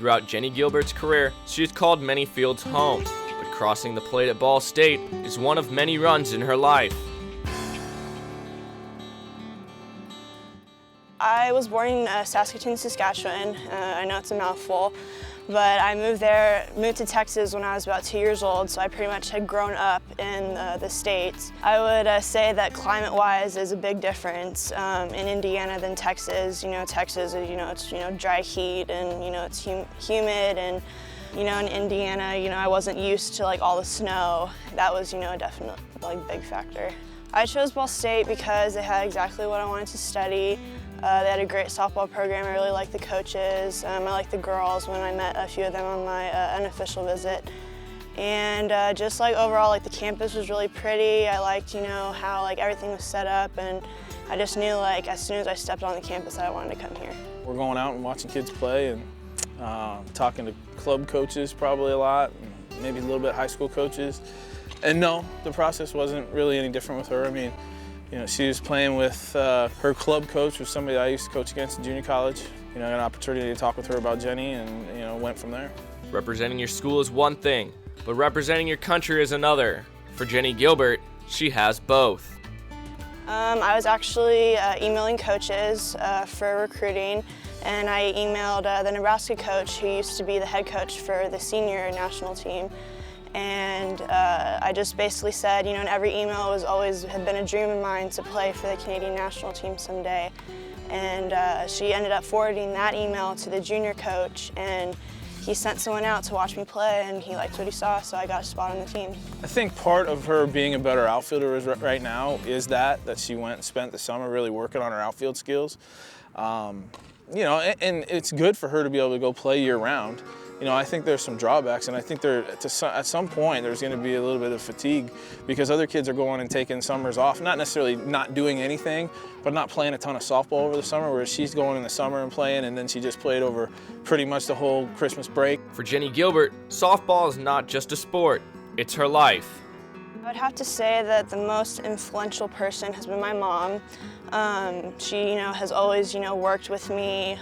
Throughout Jenny Gilbert's career, she has called many fields home, but crossing the plate at Ball State is one of many runs in her life. I was born in Saskatoon, Saskatchewan. I know it's a mouthful, but I moved to Texas when I was about 2 years old, so I pretty much had grown up in the States. I would say that climate-wise is a big difference in Indiana than Texas. Texas is, it's, dry heat and, it's humid, and, in Indiana, I wasn't used to all the snow. That was, a definite big factor. I chose Ball State because it had exactly what I wanted to study. They had a great softball program. I really liked the coaches. I liked the girls when I met a few of them on my unofficial visit. And just overall, the campus was really pretty. I liked, how everything was set up, and I just knew as soon as I stepped on the campus that I wanted to come here. We're going out and watching kids play and talking to club coaches probably a lot, and maybe a little bit high school coaches. And no, the process wasn't really any different with her. I mean, she was playing with her club coach, was somebody I used to coach against in junior college. I got an opportunity to talk with her about Jenny, and went from there. Representing your school is one thing, but representing your country is another. For Jenny Gilbert, she has both. I was actually emailing coaches for recruiting, and I emailed the Nebraska coach, who used to be the head coach for the senior national team. And I just basically said, in every email had been a dream of mine to play for the Canadian national team someday. And she ended up forwarding that email to the junior coach, and he sent someone out to watch me play, and he liked what he saw, so I got a spot on the team. I think part of her being a better outfielder right now is that she went and spent the summer really working on her outfield skills. And it's good for her to be able to go play year-round. I think there's some drawbacks, and I think at some point there's going to be a little bit of fatigue because other kids are going and taking summers off, not necessarily not doing anything, but not playing a ton of softball over the summer, whereas she's going in the summer and playing, and then she just played over pretty much the whole Christmas break. For Jenny Gilbert, softball is not just a sport, it's her life. I would have to say that the most influential person has been my mom. She, has always, worked with me.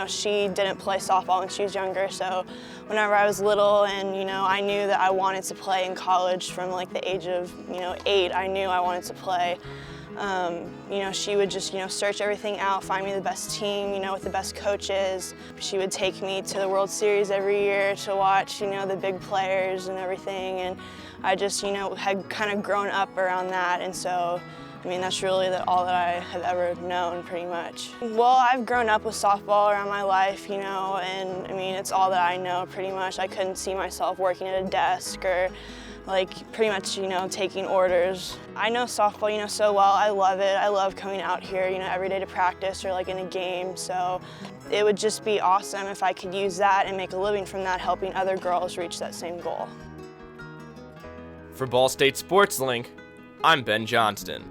She didn't play softball when she was younger, so whenever I was little and, I knew that I wanted to play in college from the age of, 8, I knew I wanted to play. She would just, search everything out, find me the best team, with the best coaches. She would take me to the World Series every year to watch, the big players and everything. And I just, had kind of grown up around that. And so, that's really all that I have ever known, pretty much. Well, I've grown up with softball around my life, and it's all that I know, pretty much. I couldn't see myself working at a desk or pretty much, taking orders. I know softball, so well. I love it. I love coming out here, every day to practice or in a game. So it would just be awesome if I could use that and make a living from that, helping other girls reach that same goal. For Ball State Sports Link, I'm Ben Johnston.